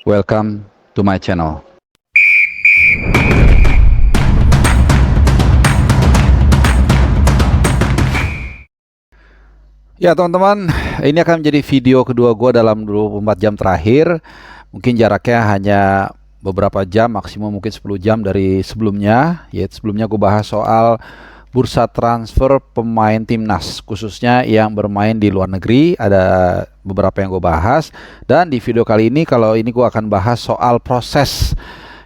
Welcome to my channel. Ya teman-teman, ini akan menjadi video kedua gue dalam 24 jam terakhir. Mungkin jaraknya hanya beberapa jam, maksimum mungkin 10 jam dari sebelumnya. Yaitu sebelumnya gue bahas soal bursa transfer pemain timnas, khususnya yang bermain di luar negeri. Ada beberapa yang gue bahas. Dan di video kali ini, kalau ini gue akan bahas soal proses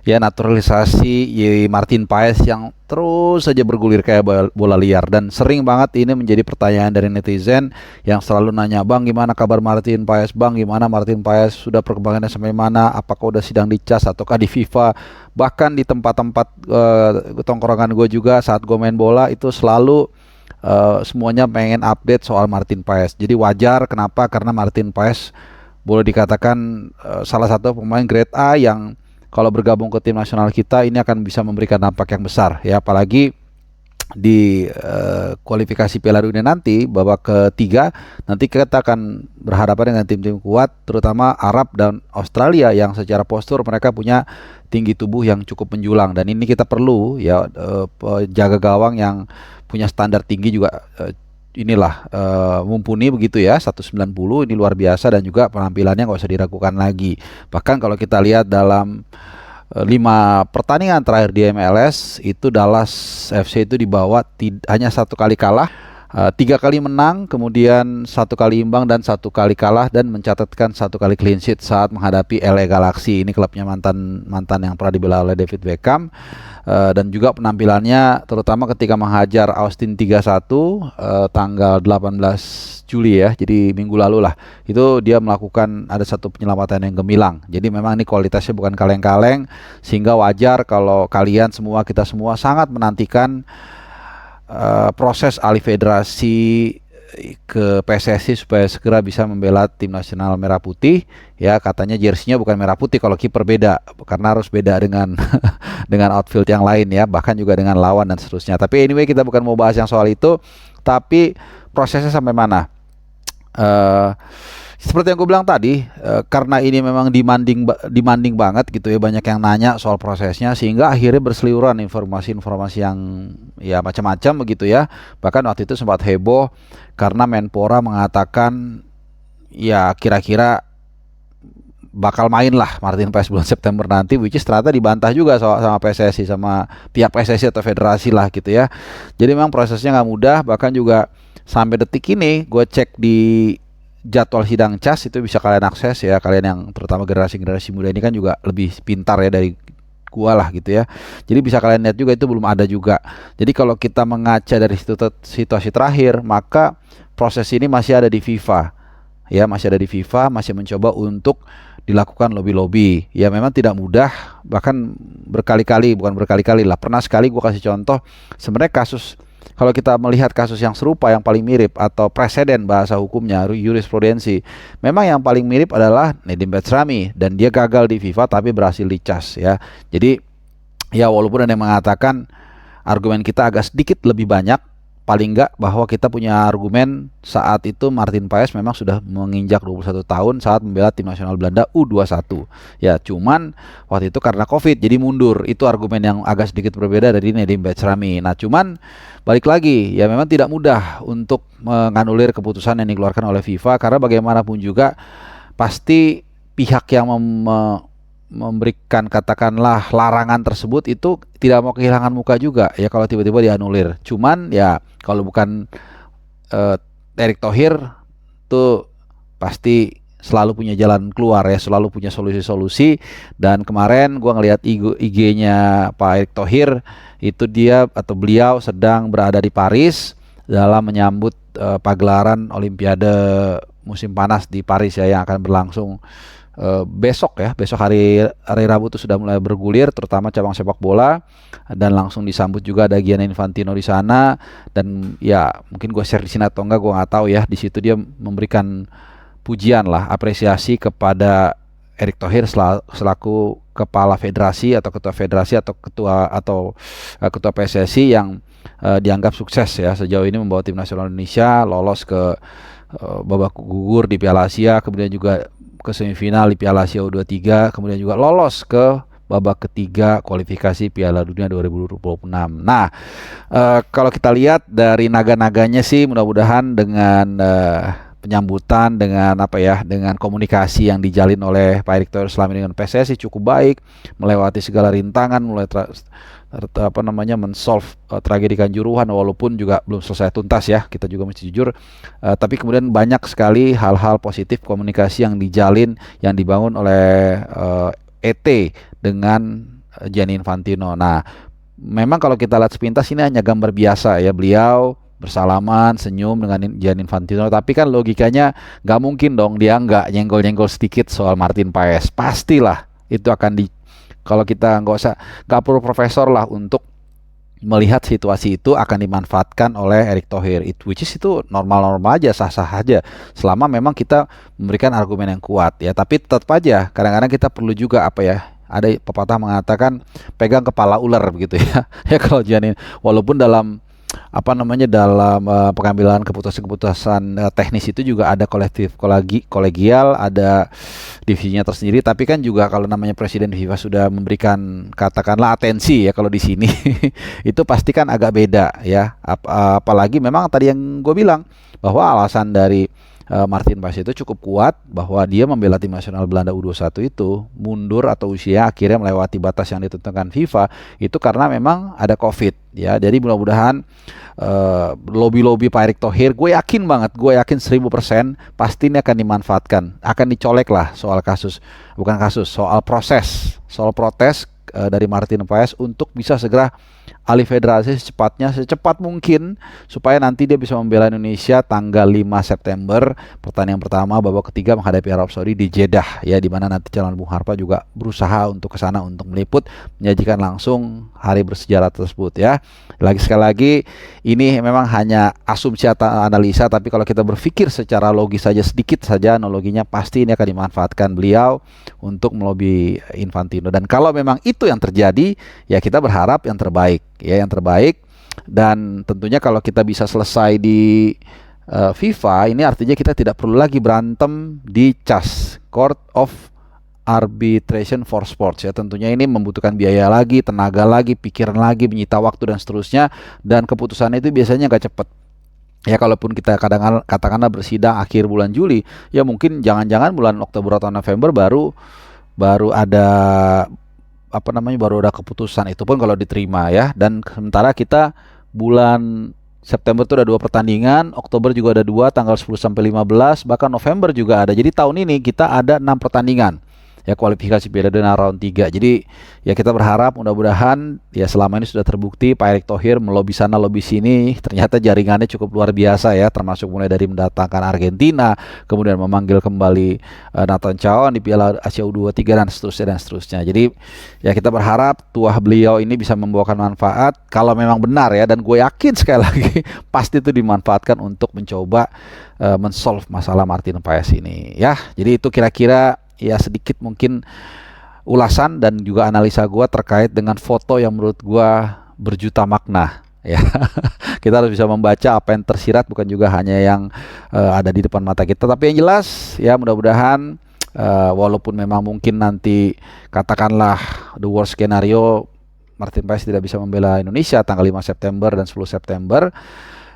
ya naturalisasi Martin Paes yang terus saja bergulir kayak bola liar, dan sering banget ini menjadi pertanyaan dari netizen yang selalu nanya, "Bang, gimana kabar Martin Paes? Bang, gimana Martin Paes? Sudah perkembangannya sampai mana? Apakah udah sidang di CAS ataukah di FIFA?" Bahkan di tempat-tempat tongkrongan gue juga saat gue main bola itu selalu semuanya pengen update soal Martin Paes. Jadi wajar, kenapa? Karena Martin Paes boleh dikatakan salah satu pemain grade A yang kalau bergabung ke tim nasional kita ini akan bisa memberikan dampak yang besar ya, apalagi di kualifikasi Piala Dunia nanti babak ketiga. Nanti kita akan berhadapan dengan tim-tim kuat, terutama Arab dan Australia yang secara postur mereka punya tinggi tubuh yang cukup menjulang, dan ini kita perlu ya jaga gawang yang punya standar tinggi juga. Mumpuni begitu ya, 190 ini luar biasa, dan juga penampilannya nggak usah diragukan lagi. Bahkan kalau kita lihat dalam 5 pertandingan terakhir di MLS itu Dallas FC itu dibawa hanya 1 kali kalah, 3 kali menang, kemudian 1 kali imbang dan 1 kali kalah, dan mencatatkan 1 kali clean sheet saat menghadapi LA Galaxy. Ini klubnya mantan yang pernah dibela oleh David Beckham. Dan juga penampilannya terutama ketika menghajar Austin 3-1 tanggal 18 Juli ya, jadi minggu lalu lah, itu dia melakukan ada satu penyelamatan yang gemilang. Jadi memang ini kualitasnya bukan kaleng-kaleng, sehingga wajar kalau kita semua sangat menantikan proses alih federasi ke PSSI supaya segera bisa membela tim nasional merah putih. Ya, katanya jersinya bukan merah putih, kalau kiper beda, karena harus beda dengan dengan outfield yang lain ya, bahkan juga dengan lawan dan seterusnya. Tapi anyway, kita bukan mau bahas yang soal itu, tapi prosesnya sampai mana. Seperti yang gue bilang tadi, karena ini memang demanding banget gitu ya, banyak yang nanya soal prosesnya, sehingga akhirnya berseliweran informasi-informasi yang ya macam-macam begitu ya. Bahkan waktu itu sempat heboh karena Menpora mengatakan ya kira-kira bakal main lah Martin Paes bulan September nanti, which is ternyata dibantah juga sama PSSI, sama pihak PSSI atau federasi lah gitu ya. Jadi memang prosesnya nggak mudah, bahkan juga sampai detik ini gue cek di jadwal sidang CAS itu bisa kalian akses ya, kalian yang terutama generasi muda ini kan juga lebih pintar ya dari gua lah gitu ya. Jadi bisa kalian lihat juga itu belum ada juga. Jadi kalau kita mengaca dari situasi terakhir, maka proses ini masih ada di FIFA. Ya, masih ada di FIFA, masih mencoba untuk dilakukan lobby-lobby. Ya memang tidak mudah, bahkan bukan berkali-kali lah. Pernah sekali gua kasih contoh, sebenarnya kalau kita melihat kasus yang serupa yang paling mirip atau preseden bahasa hukumnya, jurisprudensi, memang yang paling mirip adalah Nedim Batsrami, dan dia gagal di FIFA tapi berhasil di CAS ya. Jadi ya walaupun ada yang mengatakan argumen kita agak sedikit lebih banyak, paling enggak bahwa kita punya argumen saat itu Martin Paes memang sudah menginjak 21 tahun saat membela tim nasional Belanda U21. Ya, cuman waktu itu karena Covid jadi mundur. Itu argumen yang agak sedikit berbeda dari Nedim Batsrami. Nah, cuman balik lagi, ya memang tidak mudah untuk menganulir keputusan yang dikeluarkan oleh FIFA, karena bagaimanapun juga pasti pihak yang memberikan katakanlah larangan tersebut itu tidak mau kehilangan muka juga ya kalau tiba-tiba dianulir. Cuman ya kalau bukan Erick Thohir tuh pasti selalu punya jalan keluar ya, selalu punya solusi-solusi. Dan kemarin gua ngelihat IG-nya Pak Erick Thohir, itu beliau sedang berada di Paris dalam menyambut pagelaran Olimpiade musim panas di Paris ya, yang akan berlangsung besok hari Rabu itu sudah mulai bergulir, terutama cabang sepak bola, dan langsung disambut juga ada Gianni Infantino di sana. Dan ya mungkin gue share di sini atau enggak, gue nggak tahu ya. Di situ dia memberikan pujian lah, apresiasi kepada Erick Thohir selaku kepala federasi atau ketua federasi atau ketua PSSI yang dianggap sukses ya sejauh ini membawa tim nasional Indonesia lolos ke babak gugur di Piala Asia, kemudian juga ke semifinal di Piala Asia U23, kemudian juga lolos ke babak ketiga kualifikasi Piala Dunia 2026. Nah, kalau kita lihat dari naga-naganya sih, mudah-mudahan dengan penyambutan, dengan apa ya, dengan komunikasi yang dijalin oleh Pak Erick Thohir selama ini dengan PSSI cukup baik, melewati segala rintangan, mulai mensolve tragedi Kanjuruhan, walaupun juga belum selesai tuntas ya, kita juga mesti jujur, tapi kemudian banyak sekali hal-hal positif komunikasi yang dijalin, yang dibangun oleh ET dengan Gianni Infantino. Nah, memang kalau kita lihat sepintas ini hanya gambar biasa ya, beliau bersalaman, senyum dengan Gianni Infantino, tapi kan logikanya nggak mungkin dong dia nggak nyenggol-nyenggol sedikit soal Martin Paes. Pastilah itu akan kalau kita nggak perlu profesor lah untuk melihat situasi itu akan dimanfaatkan oleh Erick Thohir, which is itu normal-normal aja, sah-sah aja, selama memang kita memberikan argumen yang kuat ya. Tapi tetap aja kadang-kadang kita perlu juga apa ya, ada pepatah mengatakan pegang kepala ular begitu ya. Ya kalau Gianni, walaupun dalam pengambilan keputusan-keputusan teknis itu juga ada kolegial, ada divisinya tersendiri, tapi kan juga kalau namanya Presiden FIFA sudah memberikan katakanlah atensi ya kalau di sini itu pasti kan agak beda ya. Apalagi memang tadi yang gue bilang bahwa alasan dari Martin Paes itu cukup kuat, bahwa dia membela tim nasional Belanda U21 itu mundur atau usia akhirnya melewati batas yang ditentukan FIFA itu karena memang ada COVID ya. Jadi mudah-mudahan lobby-lobby Pak Erick Thohir, gue yakin 1000% pasti ini akan dimanfaatkan, akan dicolek lah soal protes dari Martin Paes untuk bisa segera alih federasi secepat mungkin, supaya nanti dia bisa membela Indonesia tanggal 5 September pertandingan pertama babak ketiga menghadapi Arab Saudi di Jeddah ya, di mana nanti calon Bung Harpa juga berusaha untuk ke sana untuk meliput, menyajikan langsung hari bersejarah tersebut ya. Sekali lagi ini memang hanya asumsi atau analisa, tapi kalau kita berpikir secara logis saja, sedikit saja analoginya, pasti ini akan dimanfaatkan beliau untuk melobi Infantino. Dan kalau memang itu yang terjadi ya, kita berharap yang terbaik ya, yang terbaik. Dan tentunya kalau kita bisa selesai di FIFA, ini artinya kita tidak perlu lagi berantem di CAS, Court of Arbitration for Sports ya. Tentunya ini membutuhkan biaya lagi, tenaga lagi, pikiran lagi, menyita waktu dan seterusnya, dan keputusannya itu biasanya nggak cepat ya. Kalaupun kita katakanlah bersidang akhir bulan Juli ya, mungkin jangan-jangan bulan Oktober atau November baru ada baru ada keputusan, itu pun kalau diterima ya. Dan sementara kita bulan September itu ada 2 pertandingan, Oktober juga ada 2 tanggal 10 sampai 15, bahkan November juga ada. Jadi tahun ini kita ada 6 pertandingan ya, kualifikasi Piala Dunia round 3. Jadi ya kita berharap mudah-mudahan ya, selama ini sudah terbukti Pak Erick Thohir melobi sana lobi sini, ternyata jaringannya cukup luar biasa ya, termasuk mulai dari mendatangkan Argentina, kemudian memanggil kembali Nathan Chaon di Piala Asia U23 dan seterusnya. Jadi ya kita berharap tuah beliau ini bisa membawakan manfaat kalau memang benar ya, dan gue yakin sekali lagi pasti itu dimanfaatkan untuk mencoba mensolve masalah Martin Paes ini ya. Jadi itu kira-kira ya sedikit mungkin ulasan dan juga analisa gue terkait dengan foto yang menurut gue berjuta makna ya. Kita harus bisa membaca apa yang tersirat, bukan juga hanya yang ada di depan mata kita, tapi yang jelas ya, mudah-mudahan walaupun memang mungkin nanti katakanlah the worst scenario Martin Paes tidak bisa membela Indonesia tanggal 5 September dan 10 September,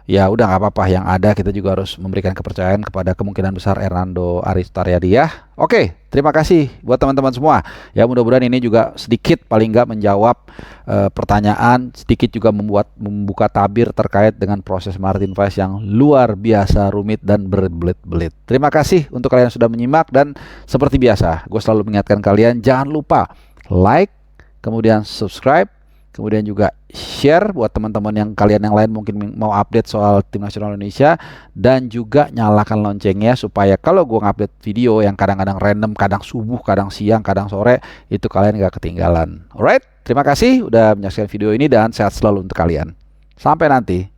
ya udah nggak apa-apa. Yang ada kita juga harus memberikan kepercayaan kepada kemungkinan besar Hernando Aristaryadi ya. Oke, terima kasih buat teman-teman semua ya. Mudah-mudahan ini juga sedikit paling nggak menjawab pertanyaan, sedikit juga membuka tabir terkait dengan proses Martin Paes yang luar biasa rumit dan berbelit-belit. Terima kasih untuk kalian yang sudah menyimak, dan seperti biasa gue selalu mengingatkan kalian jangan lupa like, kemudian subscribe, kemudian juga share buat teman-teman yang lain mungkin mau update soal tim nasional Indonesia, dan juga nyalakan loncengnya supaya kalau gue ngupdate video yang kadang-kadang random, kadang subuh, kadang siang, kadang sore, itu kalian gak ketinggalan. Alright, terima kasih udah menyaksikan video ini dan sehat selalu untuk kalian. Sampai nanti.